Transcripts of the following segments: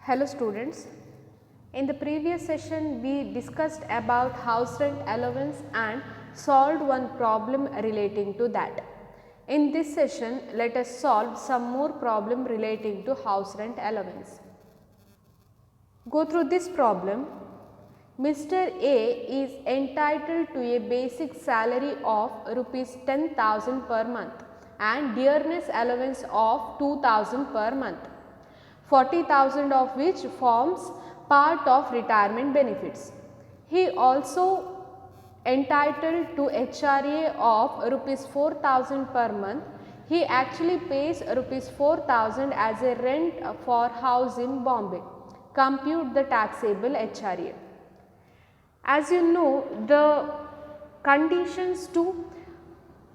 Hello students, in the previous session we discussed about house rent allowance and solved one problem relating to that. In this session let us solve some more problem relating to house rent allowance. Go through this problem. Mr. A is entitled to a basic salary of rupees 10,000 per month and dearness allowance of 2,000 per month. 40,000 of which forms part of retirement benefits. He also entitled to HRA of rupees 4,000 per month. He actually pays rupees 4,000 as a rent for house in Bombay. Compute the taxable HRA. As you know, the conditions to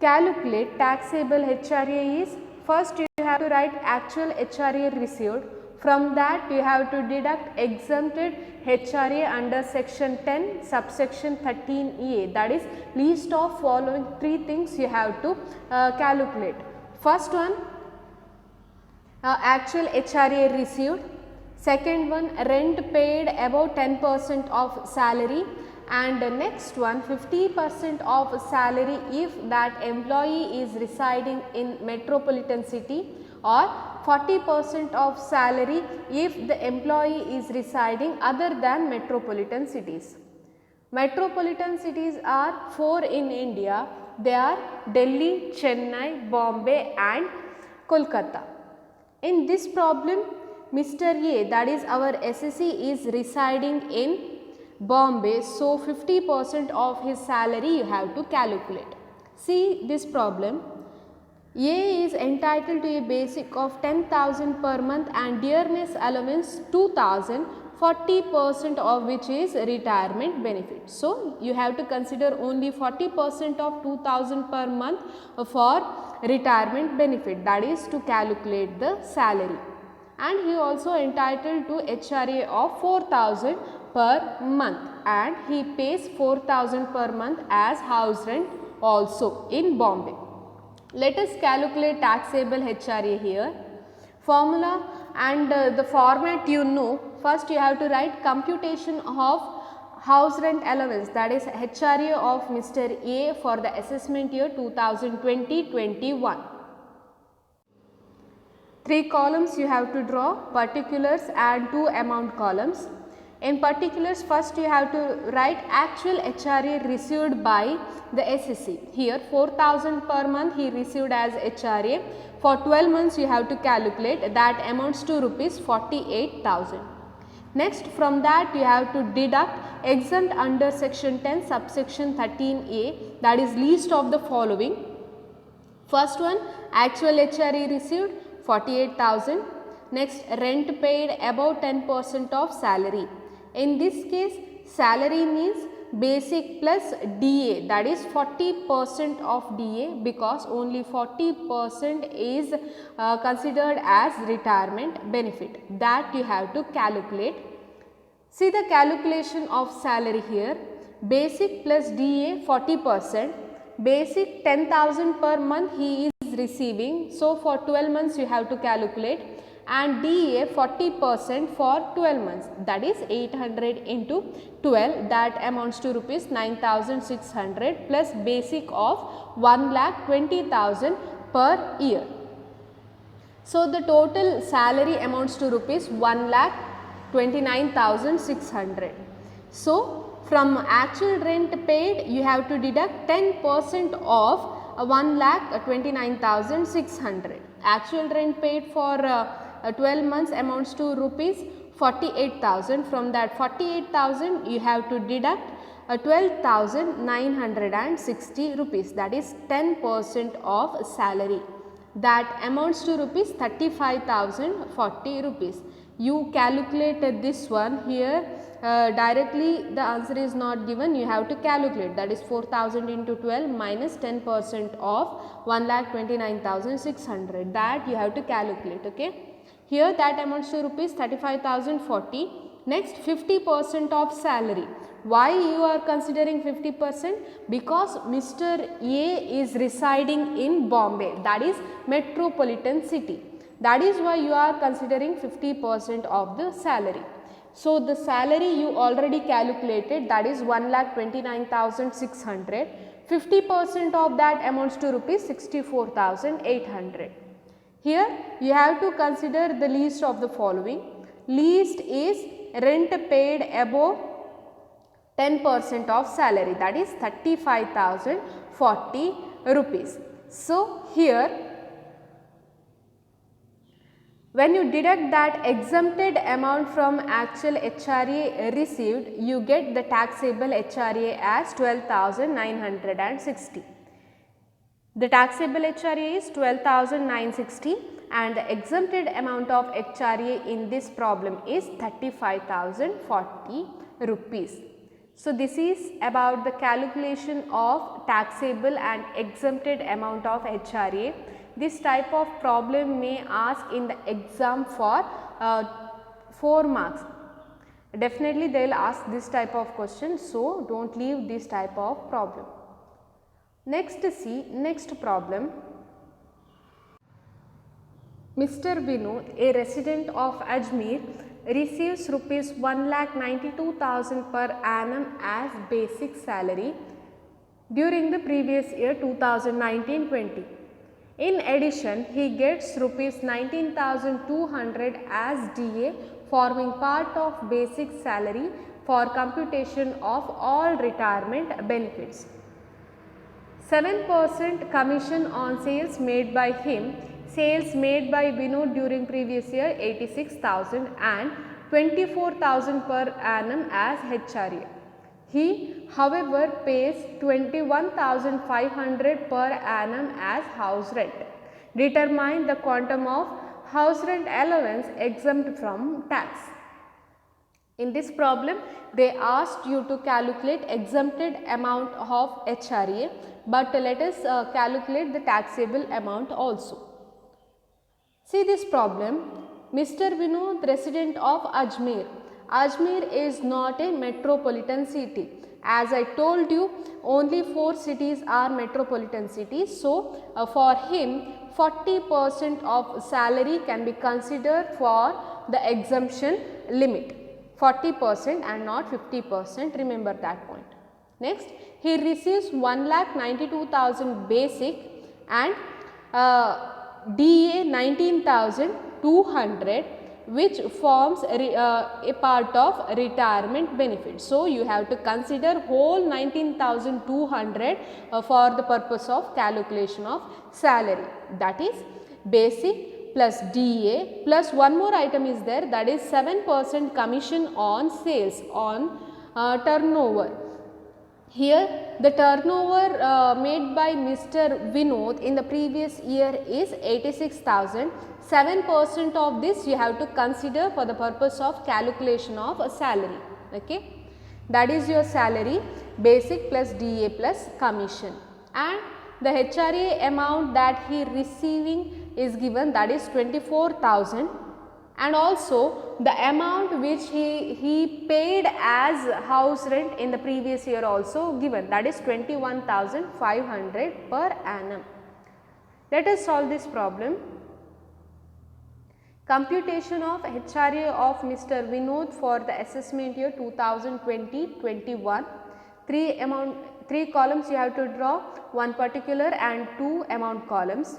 calculate taxable HRA is, first you have to write actual HRA received. From that you have to deduct exempted HRA under section 10 subsection 13A, that is list of following three things you have to calculate. First one, actual HRA received. Second one, rent paid above 10% of salary, and the next one 50% of salary if that employee is residing in metropolitan city, or 40% of salary if the employee is residing other than metropolitan cities. Metropolitan cities are 4 in India. They are Delhi, Chennai, Bombay and Kolkata. In this problem, Mr. A, that is our SSC, is residing in Bombay, so 50% of his salary you have to calculate. See this problem. A is entitled to a basic of 10,000 per month and dearness allowance 2,000, 40% of which is retirement benefit. So, you have to consider only 40% of 2,000 per month for retirement benefit, that is to calculate the salary. And he also entitled to HRA of 4,000 per month and he pays 4,000 per month as house rent also in Bombay. Let us calculate taxable HRA here. Formula and the format you know. First you have to write computation of house rent allowance, that is HRA of Mr. A for the assessment year 2020-21. 3 columns you have to draw, particulars and 2 amount columns. In particulars, first you have to write actual HRA received by the SSC. Here 4,000 per month he received as HRA. For 12 months you have to calculate, that amounts to rupees 48,000. Next, from that you have to deduct exempt under section 10 subsection 13A, that is list of the following. First one, actual HRA received 48,000. Next, rent paid above 10% of salary. In this case, salary means basic plus DA, that is 40% of DA, because only 40% is considered as retirement benefit, that you have to calculate. See the calculation of salary here. Basic plus DA 40%, basic 10,000 per month he is receiving, so for 12 months you have to calculate, and DA 40% for 12 months, that is 800 into 12, that amounts to rupees 9,600 plus basic of 1,20,000 per year. So, the total salary amounts to rupees 1,29,600. So, from actual rent paid you have to deduct 10% of 1,29,600. Actual rent paid for 12 months amounts to rupees 48,000. From that 48,000 you have to deduct 12,960 rupees, that is 10% of salary, that amounts to rupees 35,040 rupees. You calculated this one here. Directly the answer is not given, you have to calculate, that is 4,000 into 12 minus 10% of 1,29,600, that you have to calculate. Okay. Here that amounts to rupees 35,040. Next, 50% of salary. Why you are considering 50%? Because Mr. A is residing in Bombay, that is metropolitan city. That is why you are considering 50% of the salary. So, the salary you already calculated, that is 1,29,600. 50% of that amounts to rupees 64,800. Here you have to consider the least of the following. Least is rent paid above 10% of salary, that is 35,040 rupees. So, here when you deduct that exempted amount from actual HRA received, you get the taxable HRA as 12,960. The taxable HRA is 12,960 and the exempted amount of HRA in this problem is 35,040 rupees. So, this is about the calculation of taxable and exempted amount of HRA. This type of problem may ask in the exam for 4 marks. Definitely they will ask this type of question, so do not leave this type of problem. Next, see next problem. Mr. Vino, a resident of Ajmer, receives rupees 1,92,000 per annum as basic salary during the previous year 2019-20. In addition, he gets rupees 19,200 as DA forming part of basic salary for computation of all retirement benefits. 7% commission on sales made by him. Sales made by Vino during previous year 86,000 and 24,000 per annum as HRA. He, however, pays 21,500 per annum as house rent. Determine the quantum of house rent allowance exempt from tax. In this problem, they asked you to calculate exempted amount of HRA, but let us calculate the taxable amount also. See this problem. Mr. Vinod, resident of Ajmer. Ajmer is not a metropolitan city. As I told you, only 4 cities are metropolitan cities. So, for him 40% of salary can be considered for the exemption limit. 40% and not 50%, remember that point. Next, he receives 1,92,000 basic and DA 19,200, which forms a part of retirement benefit. So, you have to consider whole 19,200 for the purpose of calculation of salary, that is basic plus DA plus one more item is there, that is 7% commission on sales on turnover. Here the turnover made by Mr. Vinod in the previous year is 86,000. 7% of this you have to consider for the purpose of calculation of a salary. Okay, that is your salary, basic plus DA plus commission, and the HRA amount that he receiving is given, that is 24,000, and also the amount which he paid as house rent in the previous year also given, that is 21,500 per annum. Let us solve this problem. Computation of HRA of Mr. Vinod for the assessment year 2020-21. Three columns you have to draw, one particular and 2 amount columns.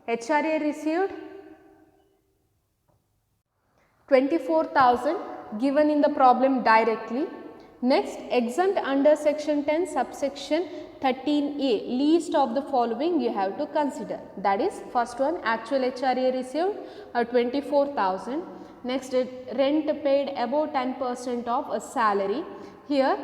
HRA received 24,000 given in the problem directly. Next, exempt under section 10 subsection 13A, least of the following you have to consider. That is, first one, actual HRA received 24,000. Next, rent paid above 10% of a salary. Here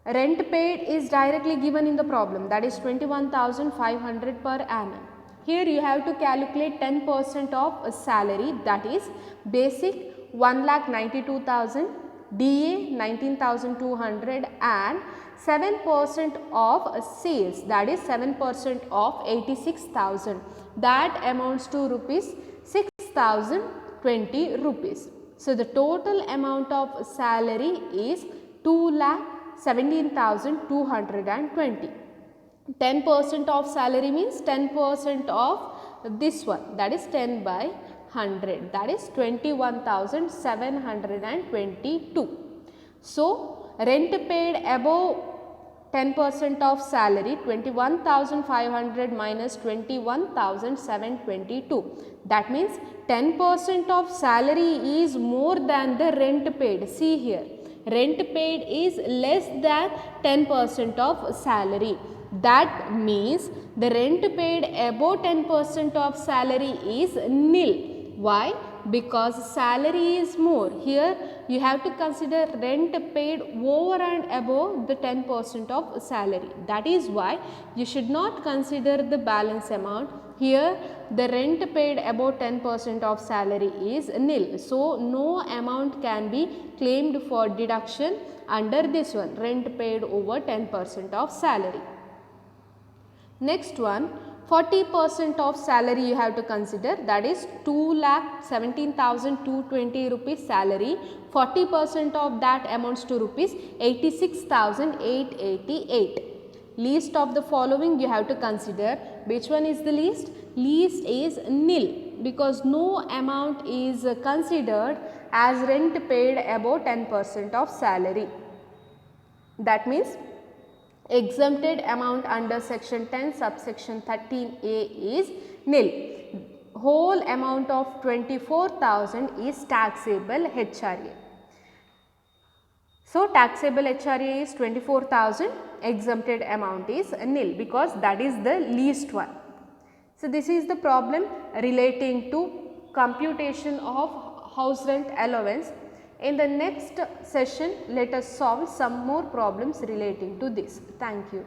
rent paid is directly given in the problem, that is 21,500 per annum. Here you have to calculate 10% of a salary, that is basic 1,92,000, DA 19,200 and 7% of sales, that is 7% of 86,000, that amounts to rupees 6,020 rupees. So, the total amount of salary is 2,17,220. 10% of salary means 10% of this one, that is 10 by 100, that is 21,722. So, rent paid above 10% of salary, 21,500 minus 21,722. That means 10% of salary is more than the rent paid. See here, rent paid is less than 10% of salary. That means the rent paid above 10% of salary is nil. Why? Because salary is more. Here you have to consider rent paid over and above the 10% of salary. That is why you should not consider the balance amount. Here the rent paid above 10% of salary is nil. So, no amount can be claimed for deduction under this one, rent paid over 10% of salary. Next one, 40% of salary you have to consider, that is 2,17,220 rupees salary. 40% of that amounts to rupees 86,888. Least of the following you have to consider. Which one is the least? Least is nil, because no amount is considered as rent paid above 10% of salary. That means exempted amount under section 10 subsection 13A is nil. Whole amount of 24,000 is taxable HRA. So, taxable HRA is 24,000, exempted amount is nil, because that is the least one. So, this is the problem relating to computation of house rent allowance. In the next session, let us solve some more problems relating to this. Thank you.